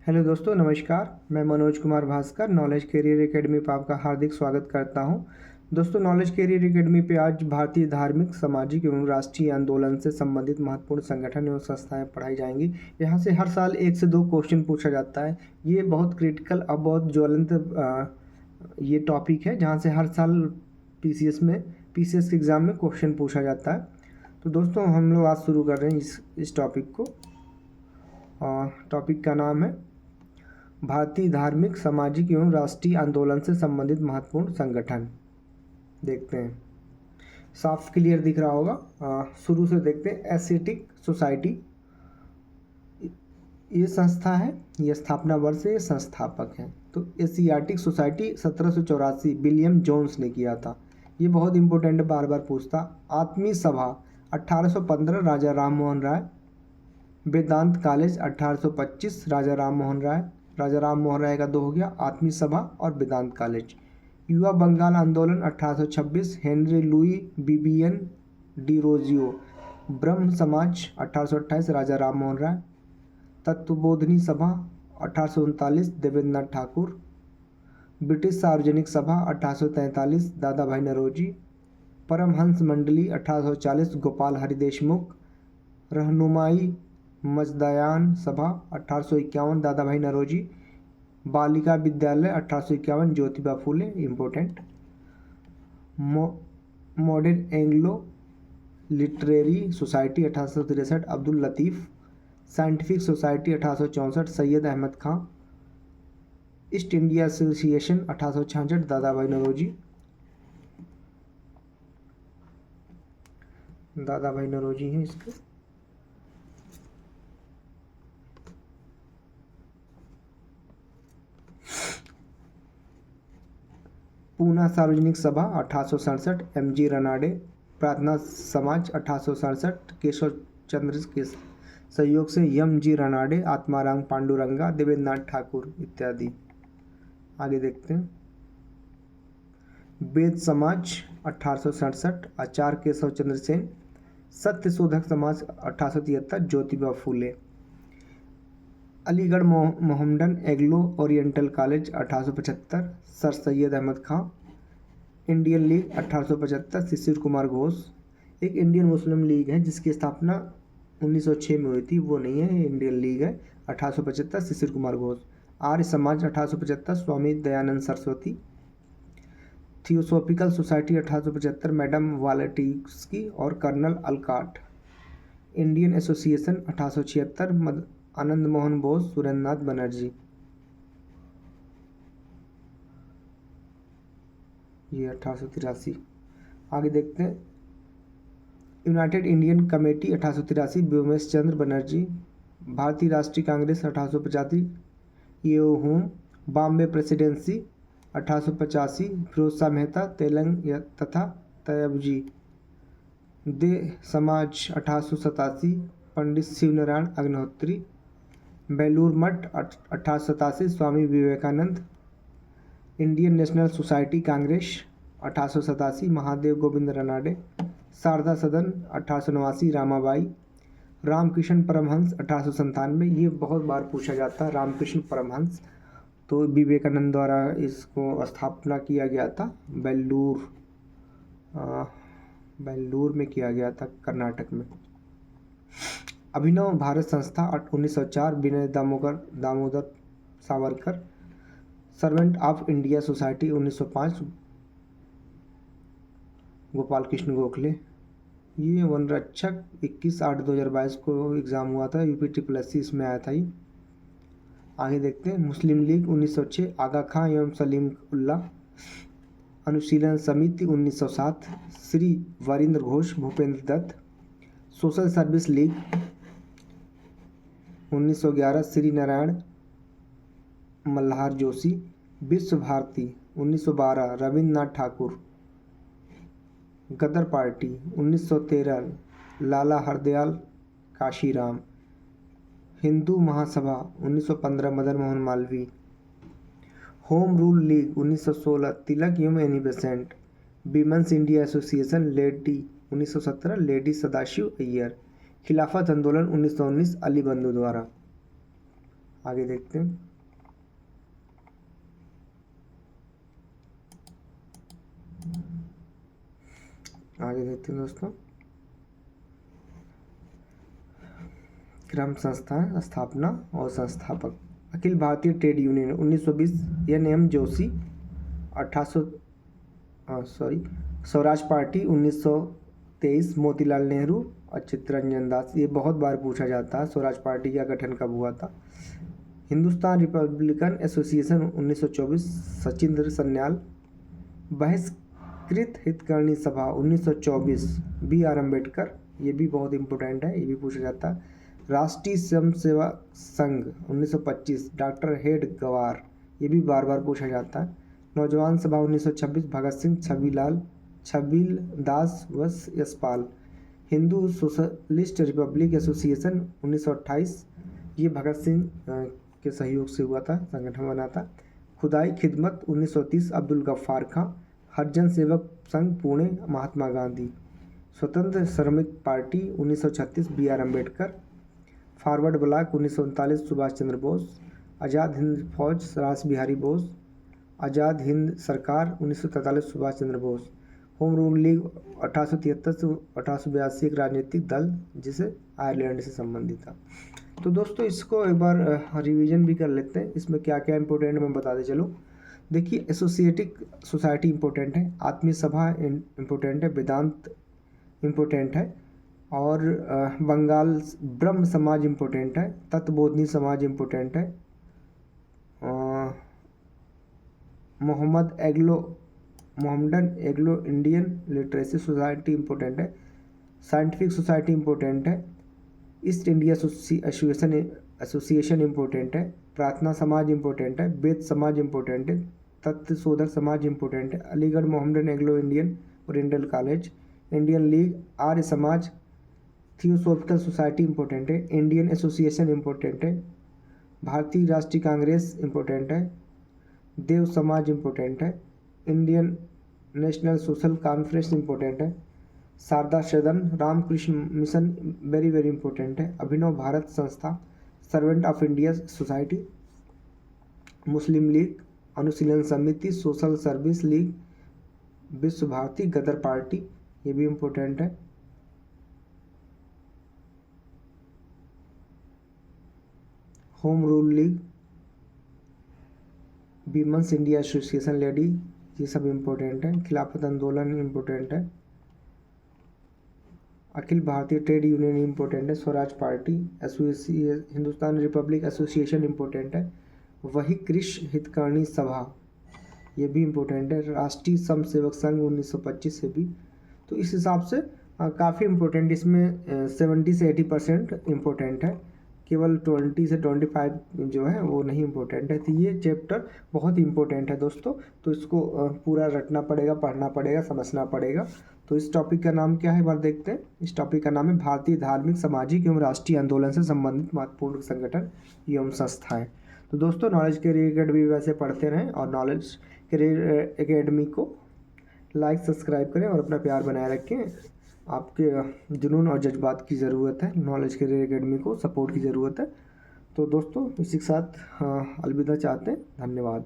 Hello दोस्तों, नमस्कार। मैं Manoj Kumar Bhaskar knowledge career academy पर आपका हार्दिक स्वागत करता हूं। दोस्तों, नॉलेज कैरियर एकेडमी पे आज भारतीय धार्मिक, सामाजिक एवं राष्ट्रीय आंदोलन से संबंधित महत्वपूर्ण संगठन एवं संस्थाएं पढ़ाई जाएंगी। यहां से हर साल 1 से 2 क्वेश्चन पूछा जाता है। ये बहुत क्रिटिकल और बहुत ज्वलंत ये टॉपिक है, जहाँ से हर साल पीसीएस के एग्ज़ाम में क्वेश्चन पूछा जाता है। तो दोस्तों, हम लोग आज शुरू कर रहे हैं इस टॉपिक को। टॉपिक का नाम है भारतीय धार्मिक, सामाजिक एवं राष्ट्रीय आंदोलन से संबंधित महत्वपूर्ण संगठन। देखते हैं, साफ क्लियर दिख रहा होगा। शुरू से देखते हैं। एशियाटिक सोसाइटी ये संस्था है, ये स्थापना वर्ष है, ये संस्थापक हैं। तो एशियाटिक सोसाइटी 1784 विलियम जोन्स ने किया था। ये बहुत इंपॉर्टेंट, बार बार पूछता। आत्मीय सभा 1815 राजा राम मोहन राय। वेदांत कॉलेज 1825 राजा राम मोहन राय का 2 हो गया, आत्मीय सभा और वेदांत कॉलेज। युवा बंगाल आंदोलन 1826 हेनरी लुई बिबियन डिरोजियो। ब्रह्म समाज 1828 राजा राम मोहन राय। तत्वबोधिनी सभा 1839 देवेंद्र नाथ ठाकुर। ब्रिटिश सार्वजनिक सभा 1843 दादा भाई नौरोजी। परमहंस मंडली 1840 गोपाल हरि देशमुख। रहनुमाई मजदयान सभा 1851 दादा भाई नौरोजी। बालिका विद्यालय 1851 Jyotiba Phule, important. Modern Anglo literary society 1863 Abdul Latif. Scientific society 1864 Syed Ahmad Khan. East India association 1866 दादा भाई नौरोजी। हैं इसके। पूना सार्वजनिक सभा 1867 एमजी रनाडे। प्रार्थना समाज 1867 केशव चंद्र के सहयोग से एमजी रनाडे, आत्माराम पांडुरंगा, देवेंद्र नाथ ठाकुर इत्यादि। आगे देखते हैं। वेद समाज 1867 आचार्य केशव चंद्र सेन। सत्य Shodhak Samaj 1873 Jyotiba Phule. Aligarh Mohammedan Anglo Oriental college 1875 sir Syed Ahmad Khan. Indian league 1875 Shishir Kumar Ghosh. एक इंडियन मुस्लिम लीग है जिसकी स्थापना 1906 में हुई थी, वो नहीं है, इंडियन लीग है। 1875 Shishir Kumar Ghosh. Arya Samaj 1875 Swami Dayanand Saraswati. Theosophical society 1875 madam Blavatsky और colonel Olcott. Indian association 1876 Anand Mohan Bose, Surendra Nath Banerjee. ये 1883। आगे देखते हैं। United Indian committee 1883 Womesh Chandra Banerjee. Bharatiya Rashtriya Congress 1885 A O Hume. Bombay presidency 1885 Firoz Shah Mehta, Telang तथा तैयबजी। दे समाज 1887 पंडित Shivnarayan Agnihotri. Belur Math 1887 Swami Vivekananda. Indian National Society Congress 1887 Mahadev Govind Ranade. Sharada Sadan 1889 Ramabai. Ramakrishna Paramhans 1897, ये बहुत बार पूछा जाता है। रामकृष्ण परमहंस तो विवेकानंद द्वारा इसको स्थापना किया गया था। बेल्लूर में किया गया था, कर्नाटक में। अभिनव Bharat Sanstha 1904 Vinay Damodar Savarkar. Servant of India Society 1905 Gopal Krishna Gokhale. ये वन रक्षक 21/8/2022 को एग्ज़ाम हुआ था, UPSSC इसमें आया था ये। आगे देखते हैं। मुस्लिम लीग 1906 आगा खां एवं Salim Ullah. Anushilan Samiti 1907 Shri Varindra Ghosh, Bhupendra Dutt. Social service league 1911 Shri Narayan Malhar Joshi. Vishwa Bharati 1912 Ravindra Nath Thakur. Ghadar party 1913 Lala Hardayal Kashiram. Hindu Mahasabha 1915 Madan Mohan Malviya. Home rule league 1916 Tilak एवं Annie Besant. Women's India association lady 1917 lady Sadashiv Iyer. Khilafat आंदोलन 1919 अली बंधु द्वारा। आगे देखते हैं। आगे देखते हैं दोस्तों, क्रम संस्था, स्थापना और संस्थापक। Akhil Bharatiya trade union 1920 NM Joshi. 1800 Swaraj party 1923 Motilal Nehru और चित्तरंजन दास। ये बहुत बार पूछा जाता है, स्वराज पार्टी का गठन कब हुआ था। Hindustan Republican association 1924 Sachindra Sanyal. बहिष्कृत हितकर्णी सभा 1924 BR अम्बेडकर। ये भी बहुत इंपॉर्टेंट है, ये भी पूछा जाता है। राष्ट्रीय स्वयंसेवक संघ 1925 डॉक्टर हेड गवार। ये भी बार बार पूछा जाता है। नौजवान सभा 1926 भगत सिंह, छबील दास व Yashpal. Hindu socialist Republic association 1928, ये भगत सिंह के सहयोग से हुआ था, संगठन बना था। खुदाई खिदमत 1930 अब्दुल गफ्फार खां। हरिजन सेवक संघ पुणे महात्मा Gandhi. Swatantra Shramik Party 1936 BR Ambedkar. Forward Bloc 1939 Subhash Chandra Bose. Azad Hind Fauj Rash Behari Bose. Azad Hind Sarkar 1943 Subhash Chandra Bose. Home rule League 1873 से 1882 एक राजनीतिक दल जिसे आयरलैंड से संबंधित था। तो दोस्तों इसको एक बार रिवीजन भी कर लेते हैं, इसमें क्या क्या इंपॉर्टेंट मैं बताते चलूँ। देखिए, एसोसिएटिक सोसाइटी इम्पोर्टेंट है, आत्मीय सभा इम्पोर्टेंट है, वेदांत इम्पोर्टेंट है, और बंगाल ब्रह्म समाज इम्पोर्टेंट है, तत्वबोधनी समाज इम्पोर्टेंट है, Mohammedan Anglo Indian Literacy Society important है, साइंटिफिक सोसाइटी इम्पोर्टेंट है, ईस्ट इंडिया एसोसिएशन इम्पोर्टेंट है, प्रार्थना समाज इम्पोर्टेंट है, वेद समाज इम्पोर्टेंट है, तत्वशोधक समाज इम्पोर्टेंट है, Aligarh Mohammedan Anglo Indian Oriental College, Indian League, Arya Samaj, Theosophical Society important है, इंडियन एसोसिएशन इम्पोर्टेंट है, भारतीय राष्ट्रीय कांग्रेस इम्पोर्टेंट है, देव समाज इम्पोर्टेंट है, Indian National Social Conference important है, Sharada Sadan, Ramakrishna Mission very very important है, Abhinav Bharat Sanstha, Servant of India Society, Muslim League, Anushilan Samiti, social service league, विश्व भारती, गदर party, ये भी important है। Home rule league, women's India association lady, ये सब इम्पोर्टेंट है। खिलाफत आंदोलन इम्पोर्टेंट है। Akhil Bharatiya trade union important है। Swaraj party, Hindustan Republic association important है। वही कृषि हितकर्णी सभा, ये भी इम्पोर्टेंट है। राष्ट्रीय स्वयंसेवक संघ 1925 से भी। तो इस हिसाब से काफ़ी इम्पोर्टेंट, इसमें 70 से 80% इम्पोर्टेंट है, केवल 20 से 25 जो है वो नहीं इम्पोर्टेंट है। तो ये चैप्टर बहुत इम्पोर्टेंट है दोस्तों, तो इसको पूरा रटना पड़ेगा, पढ़ना पड़ेगा, समझना पड़ेगा। तो इस टॉपिक का नाम क्या है, एक बार देखते हैं। इस टॉपिक का नाम है भारतीय धार्मिक, सामाजिक एवं राष्ट्रीय आंदोलन से संबंधित महत्वपूर्ण संगठन एवं संस्थाएं। तो दोस्तों, नॉलेज कैरियर अकेडमी वैसे पढ़ते रहें, और नॉलेज कैरियर एकेडमी को लाइक सब्सक्राइब करें और अपना प्यार बनाए रखें। आपके जुनून और जज्बात की ज़रूरत है, नॉलेज कैरियर एकेडमी को सपोर्ट की ज़रूरत है। तो दोस्तों, इसी के साथ अलविदा चाहते हैं। धन्यवाद।